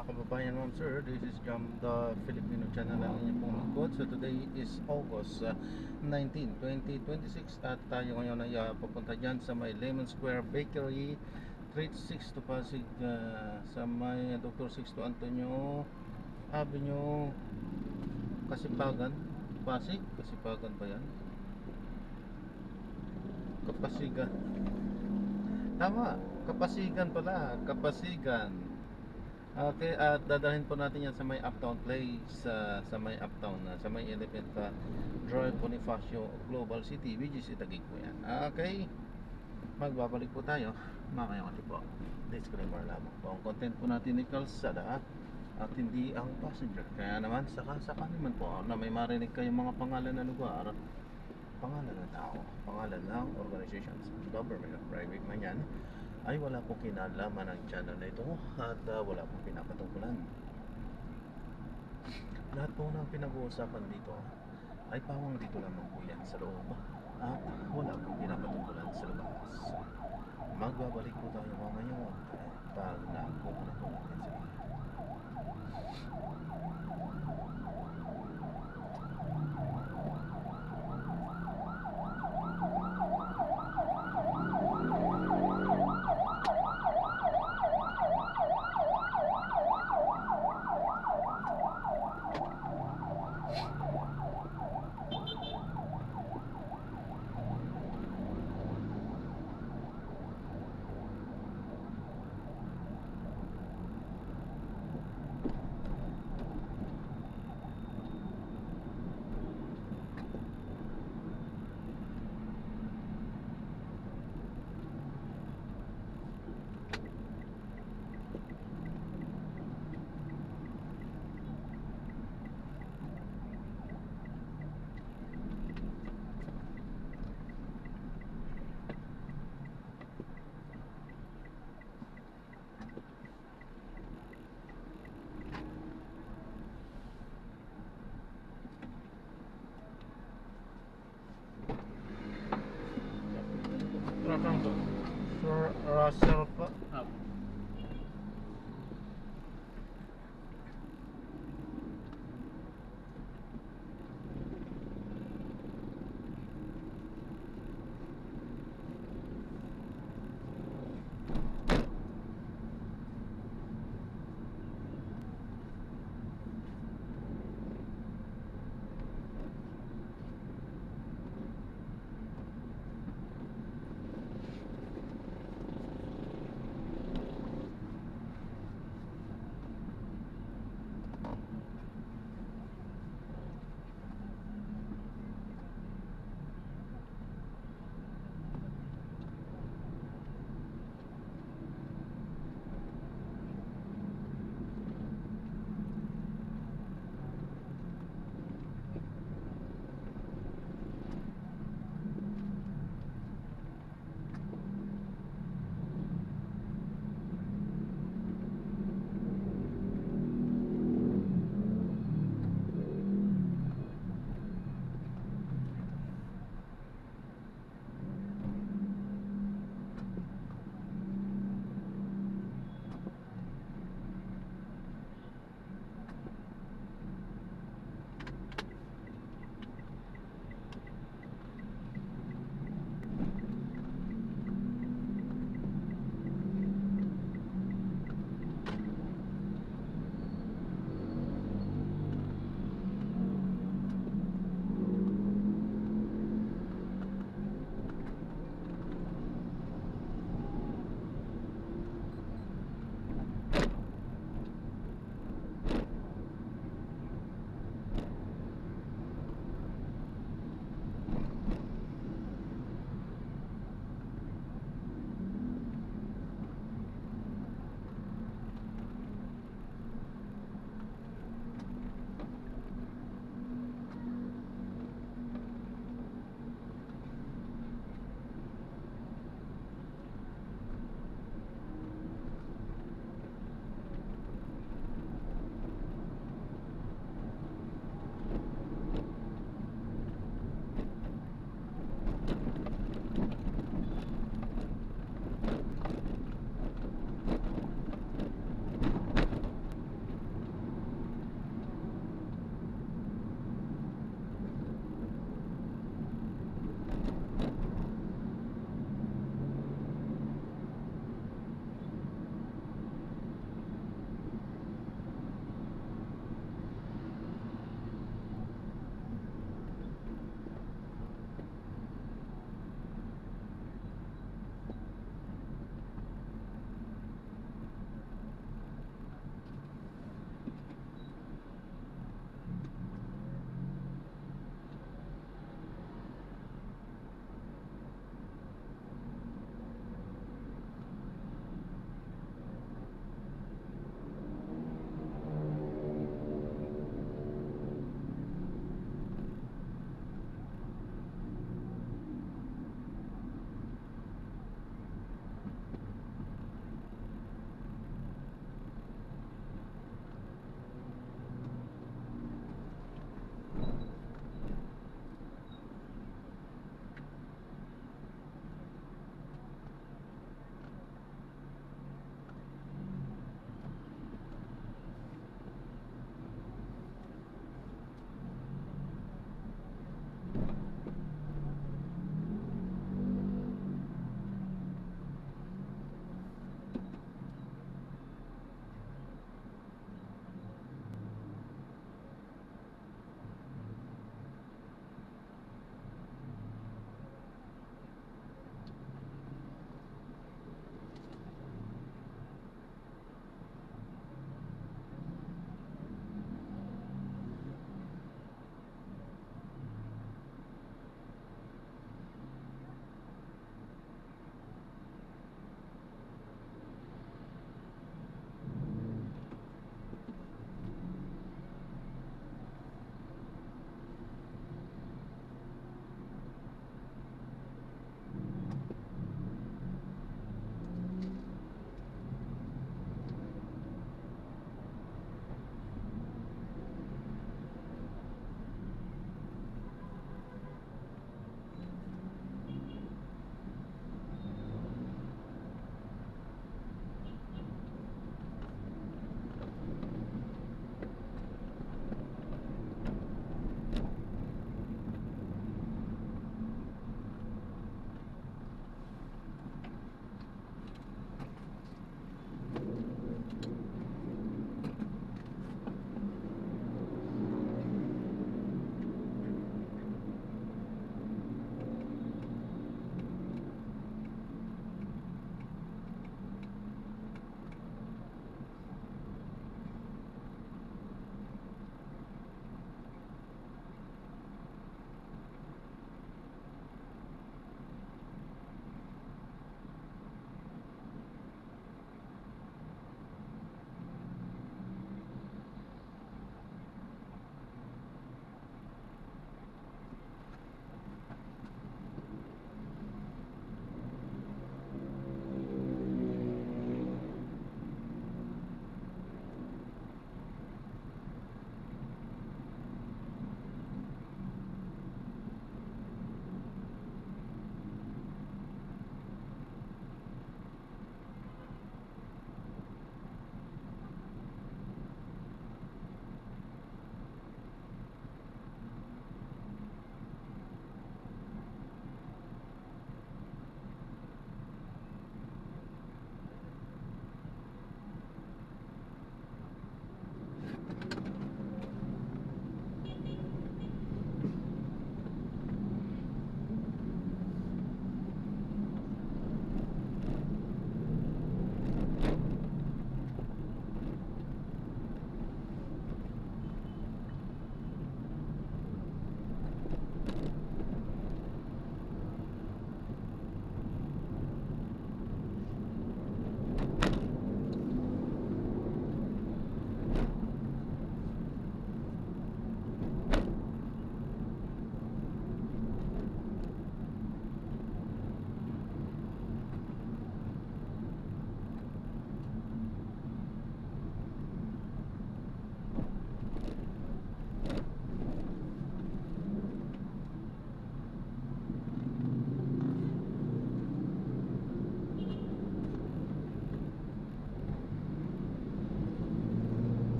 mga kababayan, ma'am sir. This is Jam, the Filipino channel ng inyong pong lingkod. So today is August 19, 2026 at tayo ngayon ay papunta dyan sa may Lemon Square Bakery, Street 6 to Pasig, sa may Dr. Sixto Antonio Avenue, Kasipagan, Pasig. Kasipagan ba yan? Kapasigan. Tama, Kapasigan pala, Kapasigan. Okay, at dadalhin po natin yan sa may Uptown Place, sa may Uptown, sa may Elephant Drive, Bonifacio, Global City, BGC Taguig po yan. Okay, magbabalik po tayo mamaya kasi po. Disclaimer lamang po, ang content po natin ni Kalsada at hindi ang passenger. Kaya naman, saka naman po na may marinig kayong mga pangalan na lugar, pangalan ng tao, pangalan ng organizations, government or private man yan, ay wala pong kinalaman ng channel na ito at wala pong pinapatungkulan. Lahat po ng pinag-uusapan dito ay pawang dito lamang po yan sa loob at wala pong pinapatungkulan sa labas. Magbabalik po tayo mamaya pag nakukuha po natin sila.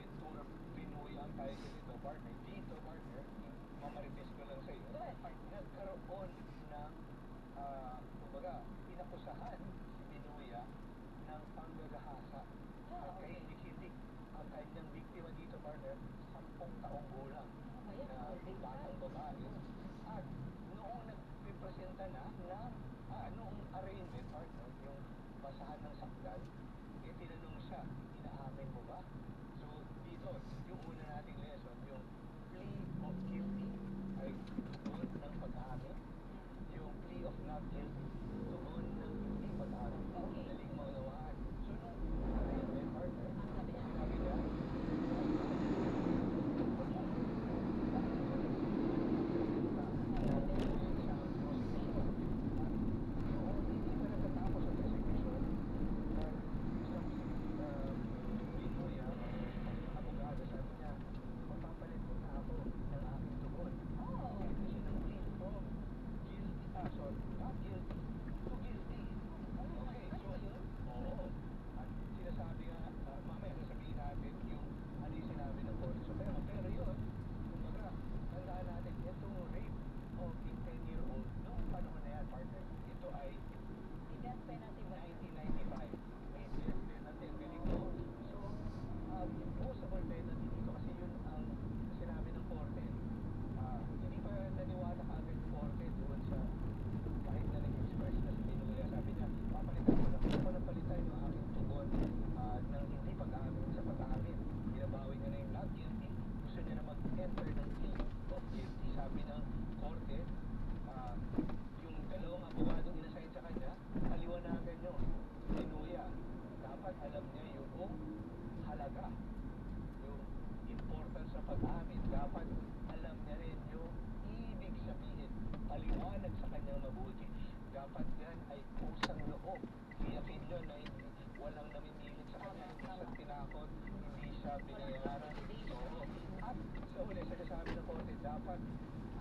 Ventura Pinoy ang title nito, partner. Dito, partner, mamarites ko lang sa'yo. Nagkaroon ng, kumbaga, pinakusahan si Pinoya ng panggagahasa at kahindik-hindik. Ang kanyang biktima dito, partner, 10 taong gulang na batang babae. At noong nagpipresenta noong arraignment, partner, yung basahan ng sakdal, tinanong siya, inaamin mo ba? So, dito, yung una nating lesson, yung plea of guilty ay tugon ng pag-aamin. Yung plea of not guilty, tugon ng hindi pag-aamin. Daling maunawaan. So, nung arraignment, partner, sabi niya,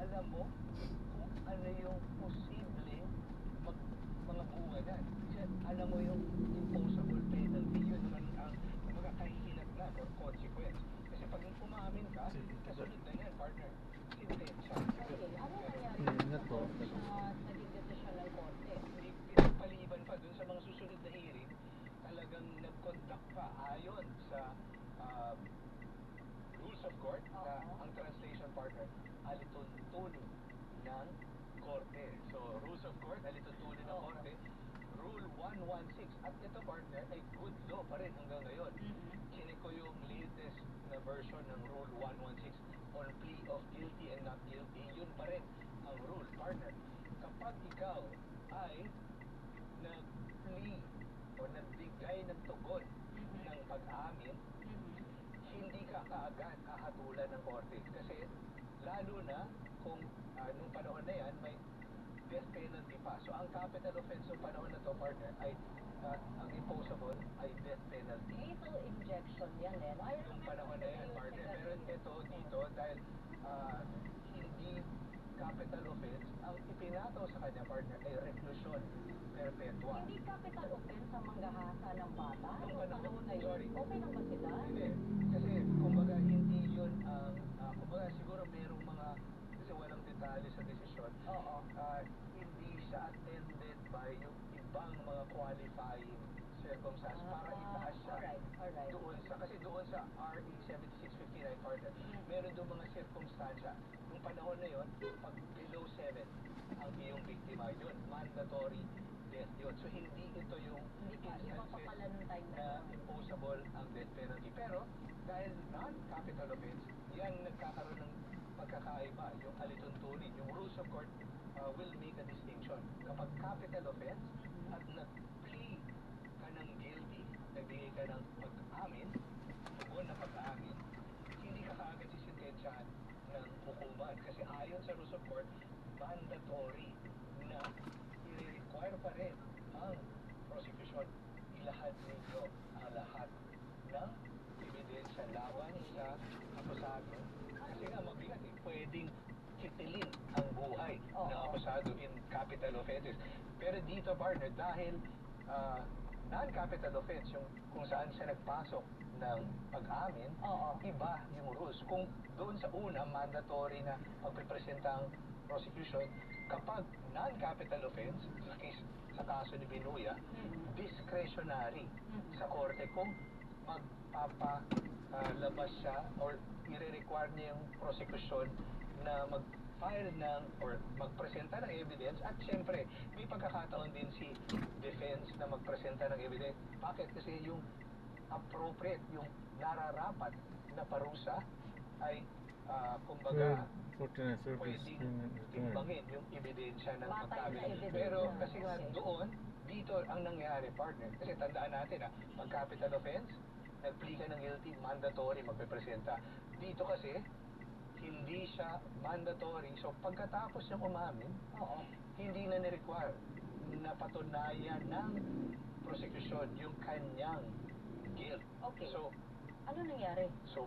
alam mo kung ano yung posibleng mga buwanan. Alam mo yung imposable penalty. Yun naman ang mga kahihinatnan or consequence. Kasi pag umamin ka, kasunod na yan, partner. Sintensya. Okay, ano nangyari sa naging desisyon ng korte? Pinagpaliban pa dun sa mga susunod na hearing, talagang nag-conduct pa ayon sa rules of court na ang translation, partner, alituntunin ng korte. So, rules of court, alituntunin ng korte, Rule 116. At ito, partner, ay good law pa rin hanggang ngayon. Chinik ko yung latest na version ng Rule 116 on plea of guilty and not guilty. Yun pa rin ang rule, partner. Kapag ikaw ay nag-plea o nagbigay ng tugon ng pag-amin, hindi ka kaagad hahatulan ng korte. Kasi lalo na kung nung panahon na yan, may death penalty pa. So, ang capital offense ng panahon na to, partner, ay ang imposable ay death penalty. Lethal injection yan eh. Nung panahon na yan, partner. Pero ito dito, dahil hindi capital offense, ang ipinataw sa kanya, partner, ay reclusion perpetua. Hindi capital offense ang manggahasa ng bata? Nung panahon na yun, okay lang ba sila? Hindi. Kasi, kumbaga, hindi yun ang, kumbaga, siguro merong mga, kasi walang detalye sa desisyon. Oo. Hindi siya attended by yung ibang mga qualifying circumstances para itaas siya. Alright. Doon sa, kasi doon sa RA 7659, partner, meron doon mga circumstansya. Nung panahon na yun, pag below 7 ang iyong biktima, yun, mandatory death yun. So, hindi ito yung Ipapapalan ng time na imposable ang death penalty. Pero, dahil non-capital offense, yan nagkakaroon ng pagkakaiba, yung alituntunin. Yung rules of court will make a distinction. Kapag capital offense at nag-plea ka ng guilty, nagbigay ka ng pag-amin, tugon na pag-amin, hindi ka kaagad isintensyahan ng hukuman. Kasi ayon sa rules of court, mandatory na i-require pa rin ang prosecution. Ilahad ninyo ang lahat ng ebidensya laban sa akusado. Kasi nga mabigat pwedeng kitilin ang buhay ng akusado in capital offenses. Pero dito, partner, dahil non-capital offense, yung kung saan siya nagpasok ng pag-amin, Oo. iba yung rules. Kung doon sa una, mandatory na magpipresenta ang prosecution, kapag non-capital offense, sa kaso ni Binuya, discretionary sa korte kung magpapalabas siya or i-require niya yung prosecution na mag-file ng or magpresenta ng evidence at syempre may pagkakataon din si defense na magpresenta ng evidence. Bakit? Kasi yung appropriate, yung nararapat na parusa ay kumbaga pwedeng timbangin yung ebidensya ng Batay na magkabilang. ebidensya. Pero kasi nga Okay. doon, dito ang nangyari, partner. Kasi tandaan natin pag capital offense, nag-plea ka ng guilty, mandatory magpipresenta. Dito kasi, hindi siya mandatory. So pagkatapos niyang umamin, Oo. hindi na ni-require na patunayan ng prosecution yung kanyang guilt. Okay. So, Ano nangyari?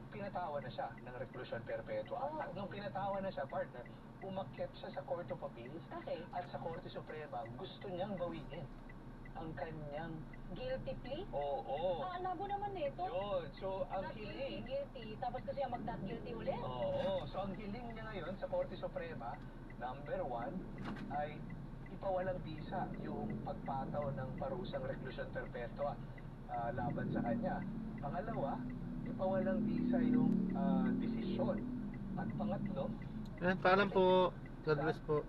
pinatawa na siya ng reclusion perpetua. Oh. At nung pinatawa na siya, partner, umakyat siya sa Court of Appeals Okay. at sa Korte Suprema, gusto niyang bawiin ang kanyang Guilty plea? oo. Ah, labo naman nito. Yun. So, ang Not guilty, hiling, guilty. Tapos kasi mag-not guilty ulit. oo. So, ang hiling niya ngayon sa Korte Suprema, number 1, ay ipawalang bisa yung pagpataw ng parusang reclusion perpetua laban sa kanya. Pangalawa, ipawalang bisa yung desisyon. At pangatlo, Paalam po. God bless po.